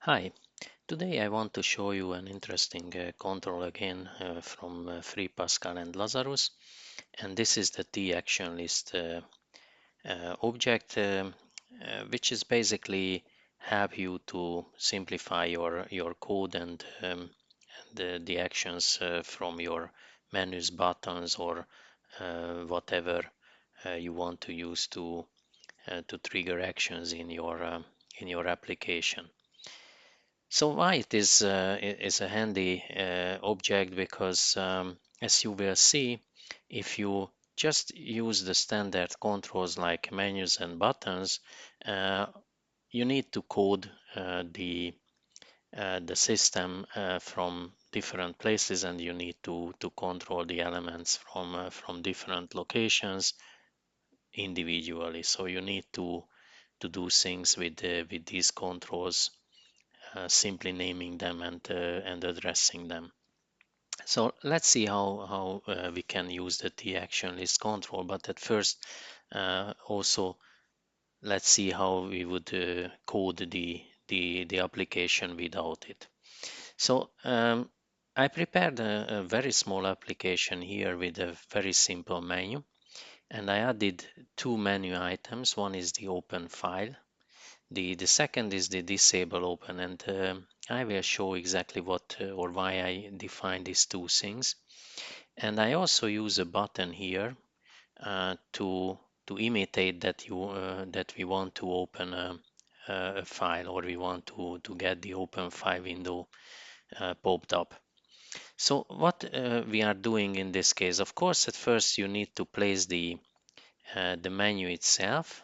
Hi, today I want to show you an interesting control again from Free Pascal and Lazarus, and this is the TActionList object, which is basically help you to simplify your code and the actions from your menus, buttons, or whatever you want to use to trigger actions in your application. So why it is a handy object? Because as you will see, if you just use the standard controls like menus and buttons, uh, you need to code the system from different places, and you need to control the elements from different locations individually. So you need to do things with these controls, simply naming them and addressing them. So let's see how we can use the TActionList control. But at first, also let's see how we would code the application without it. So I prepared a very small application here with a very simple menu, and I added two menu items. One is the open file. The second is the disable open, and I will show exactly what or why I define these two things. And I also use a button here to imitate that we want to open a file, or we want to get the open file window popped up. So what we are doing in this case, of course, at first you need to place the menu itself.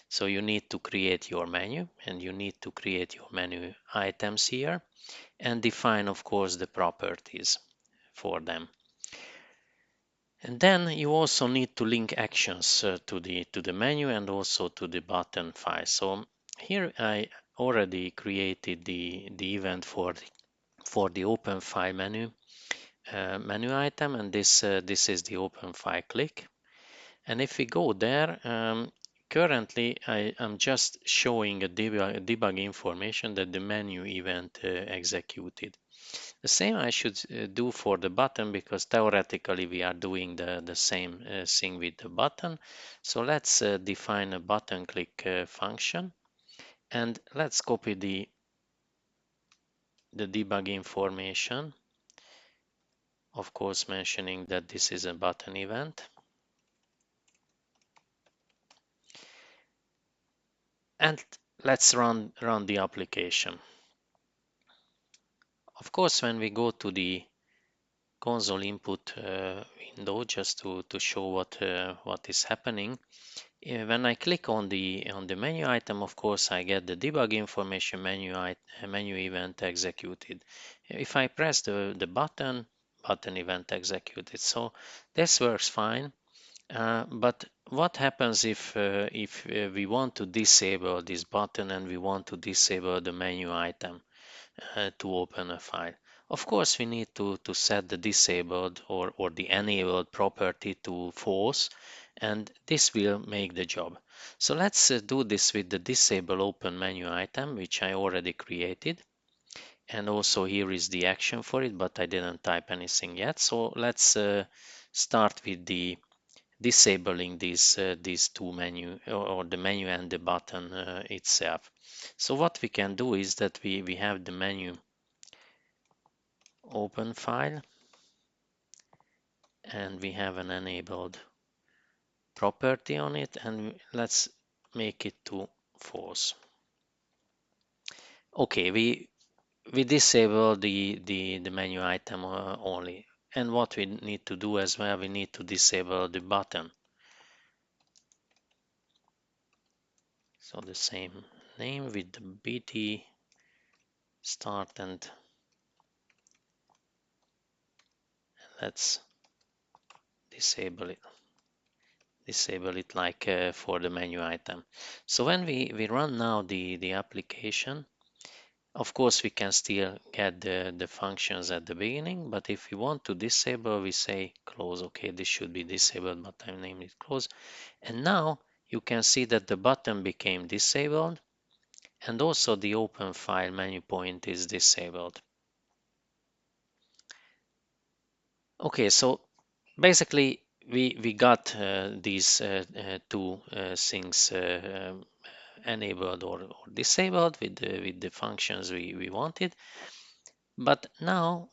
So you need to create your menu, and you need to create your menu items here and define, of course, the properties for them. And then you also need to link actions to the menu and also to the button file. So here I already created the event for the open file menu item, and this is the open file click. And if we go there, currently I am just showing a debug information that the menu event executed. The same I should do for the button, because theoretically we are doing the same thing with the button. So let's define a button click function, and let's copy the debug information, of course mentioning that this is a button event. And let's run the application. Of course, when we go to the console input window, just to show what is happening, when I click on the menu item, of course I get the debug information menu event executed. If I press the button event executed. So this works fine. But what happens if we want to disable this button and we want to disable the menu item to open a file? Of course, we need to set the disabled or the enabled property to false, and this will make the job. So let's do this with the disable open menu item, which I already created. And also here is the action for it, but I didn't type anything yet. So let's start with the disabling these two menu, or the menu and the button itself. So what we can do is that we have the menu open file, and we have an enabled property on it, and let's make it to false. Okay, we disable the menu item only. And what we need to do as well, we need to disable the button. So the same name with the BT start, and let's disable it like for the menu item. So when we run now the application, of course we can still get the functions at the beginning, but if we want to disable, we say close. Okay, this should be disabled, but I named it close. And now you can see that the button became disabled, and also the open file menu point is disabled. Okay, so basically we got these two things enabled or disabled with the functions we wanted. But now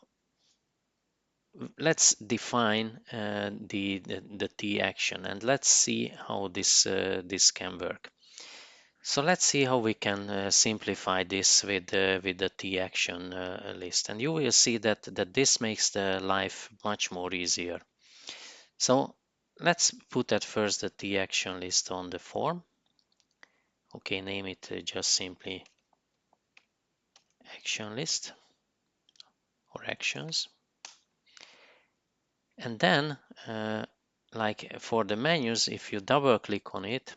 let's define the T action, and let's see how this can work. So let's see how we can simplify this with the T action list, and you will see that this makes the life much more easier. So let's put at first the T action list on the form. Okay, name it just simply action list or actions. And then, like for the menus, if you double click on it,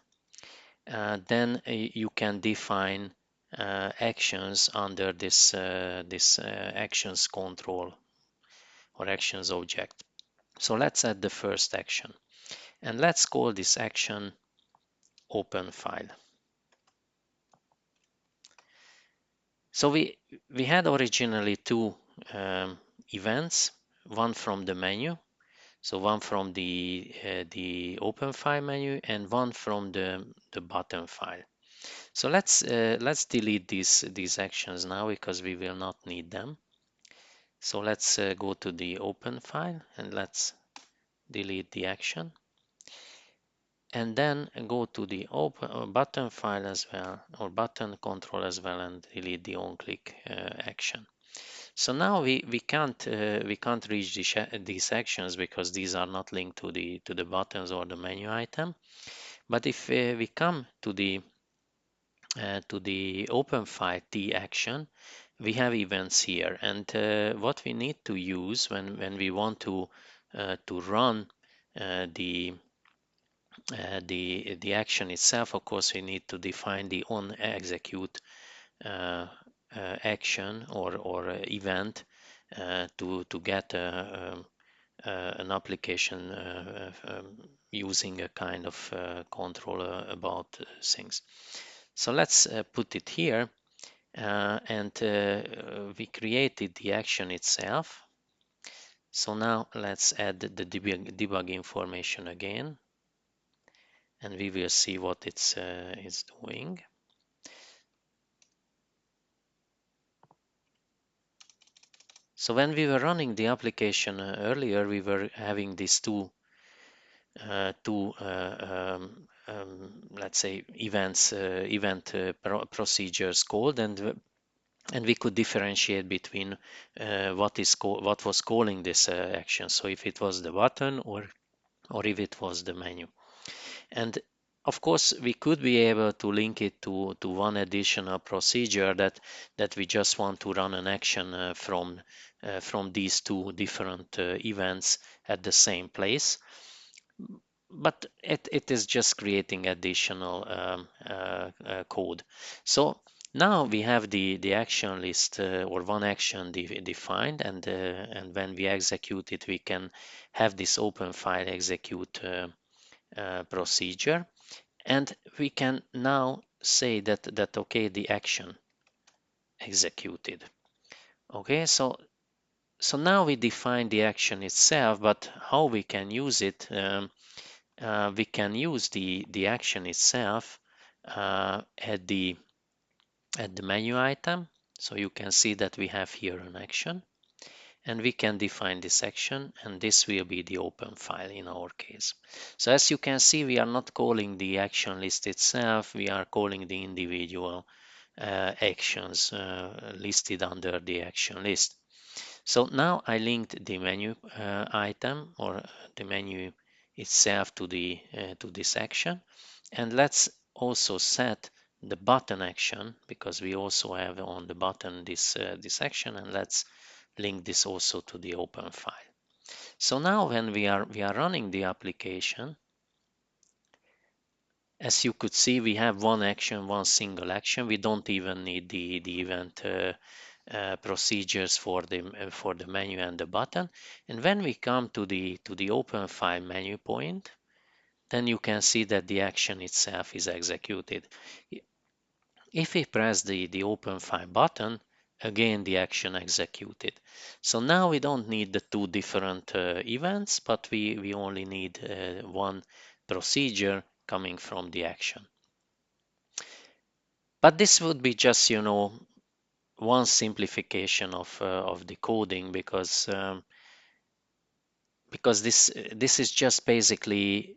then you can define actions under this actions control or actions object. So let's add the first action, and let's call this action open file. So we had originally two events, one from the menu, so one from the open file menu, and one from the button file. So let's delete these actions now because we will not need them. So let's go to the open file and let's delete the action, and then go to the open button file as well, or button control as well, and delete the on click action. So now we can't reach these actions because these are not linked to the buttons or the menu item. But if we come to the open file T action, we have events here, and what we need to use when we want to run the action itself, of course, we need to define the on execute action or event to get an application using a kind of controller about things. So let's put it here, and we created the action itself. So now let's add the debug information again, and we will see what it's doing. So when we were running the application earlier, we were having these two let's say event procedures called, and we could differentiate between what was calling this action. So if it was the button or if it was the menu. And of course, we could be able to link it to one additional procedure that we just want to run an action from these two different events at the same place. But it is just creating additional code. So now we have the action list or one action defined, and when we execute it, we can have this open file execute procedure, and we can now say that okay, the action executed. Okay, so now we define the action itself, but how we can use it? We can use the action itself at the menu item. So you can see that we have here an action, and we can define this action, and this will be the open file in our case. So as you can see, we are not calling the action list itself, we are calling the individual actions listed under the action list. So now I linked the menu item or the menu itself to this action, and let's also set the button action, because we also have on the button this action, and let's link this also to the open file. So now when we are running the application, as you could see, we have one action, one single action. We don't even need the event procedures for the menu and the button. And when we come to the open file menu point, then you can see that the action itself is executed. If we press the open file button, again the action executed. So now we don't need the two different events, but we only need one procedure coming from the action. But this would be just, one simplification of the coding, because this is just basically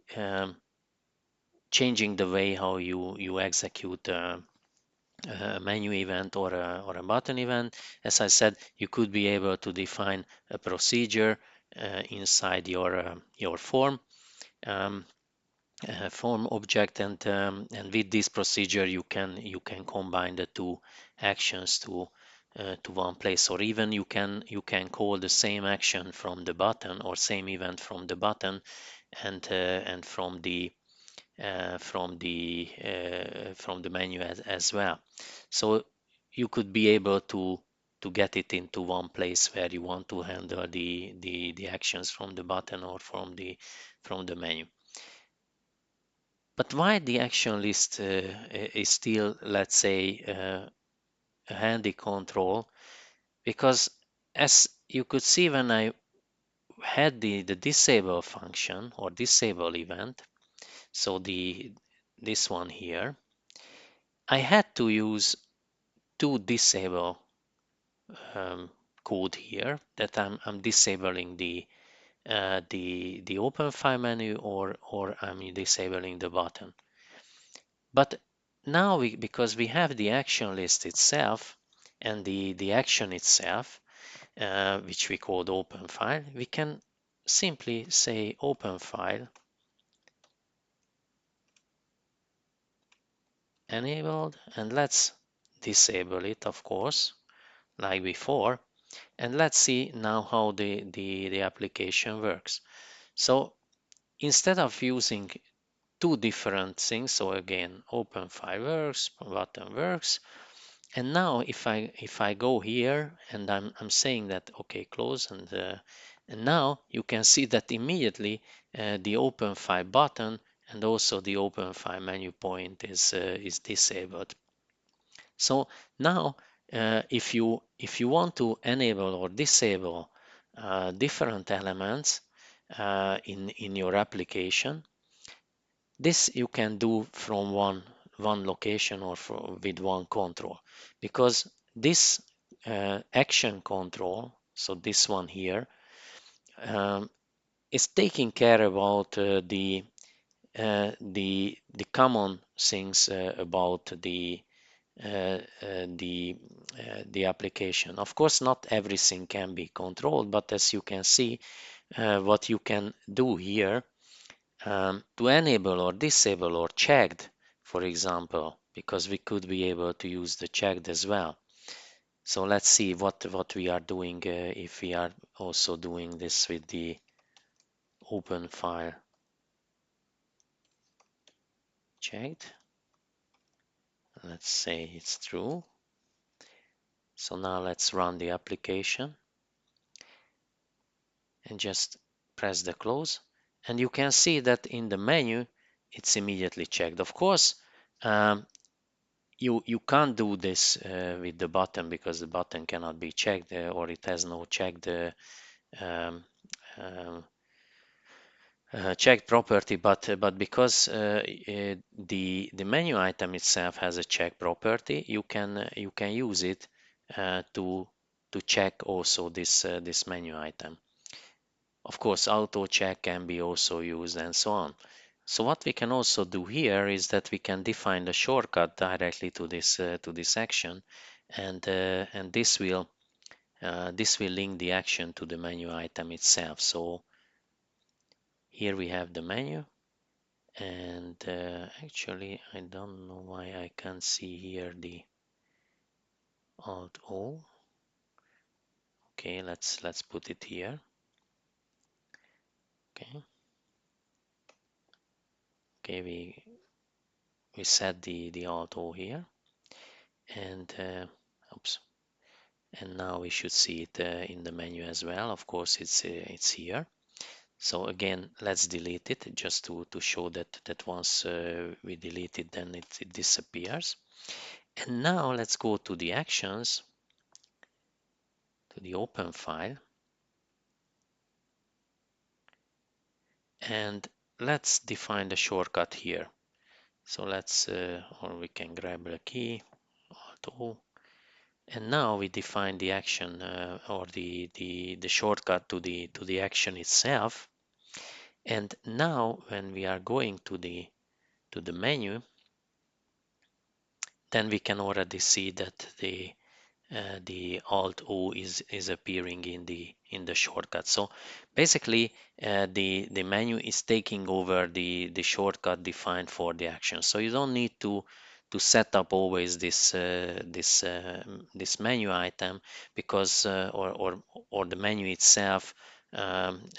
changing the way how you execute a menu event or a button event. As I said, you could be able to define a procedure inside your form. Form object, and with this procedure you can combine the two actions to one place, or even you can call the same action from the button, or same event from the button, and from the menu as well. So you could be able to get it into one place where you want to handle the actions from the button or from the menu. But why the action list is still, let's say, a handy control? Because as you could see, when I had the disable function or disable event, so this one here, I had to use two disable um, code here, that I'm disabling the open file menu, or I'm disabling the button. But now because we have the action list itself and the action itself, which we called open file, we can simply say open file enabled, and let's disable it, of course, like before. And let's see now how the application works. So instead of using two different things, so again, open file works, button works. And now if I go here and I'm saying that okay, close, and now you can see that immediately the open file button and also the open file menu point is disabled. So now if you want to enable or disable different elements in your application, this you can do from one location or with one control, because this action control, so this one here, um, is taking care about the common things about the application. Of course, not everything can be controlled, but as you can see, what you can do here, to enable or disable or checked, for example, because we could be able to use the checked as well. So let's see what we are doing if we are also doing this with the open file checked. Let's say it's true. So now let's run the application and just press the close. And you can see that in the menu, it's immediately checked. Of course, you can't do this with the button, because the button cannot be checked, or it has no checked um, um, checked property, but because the menu item itself has a check property, you can use it to check also this menu item. Of course, auto check can be also used, and so on. So what we can also do here is that we can define the shortcut directly to this action, and this will link the action to the menu item itself. So here we have the menu, and actually I don't know why I can't see here the Alt O. Okay, let's put it here. Okay, okay, we set the Alt O here, and oops, and now we should see it in the menu as well. Of course, it's here. So again, let's delete it just to show that once we delete it, then it disappears. And now let's go to the actions, to the open file, and let's define the shortcut here. So let's, or we can grab the key, Alt O, and now we define the action or the shortcut to the action itself. And now when we are going to the menu, then we can already see that the Alt O is appearing in the shortcut. So basically, the menu is taking over the shortcut defined for the action. So you don't need to set up always this menu item, because or the menu itself,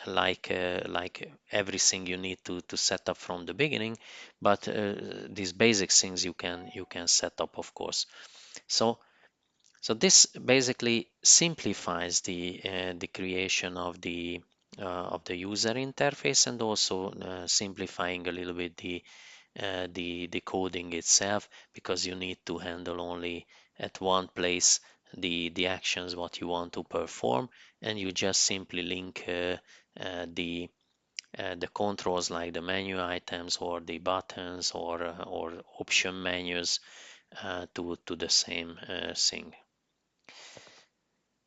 like everything you need to set up from the beginning. But these basic things you can set up, of course. So this basically simplifies the creation of the user interface, and also simplifying a little bit the coding itself, because you need to handle only at one place the actions what you want to perform, and you just simply link the controls like the menu items or the buttons or option menus to the same thing.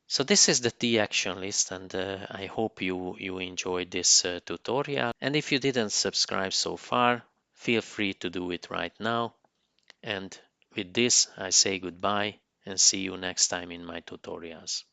So this is the T-action list, and I hope you enjoyed this tutorial. And if you didn't subscribe so far, feel free to do it right now. And with this, I say goodbye and see you next time in my tutorials.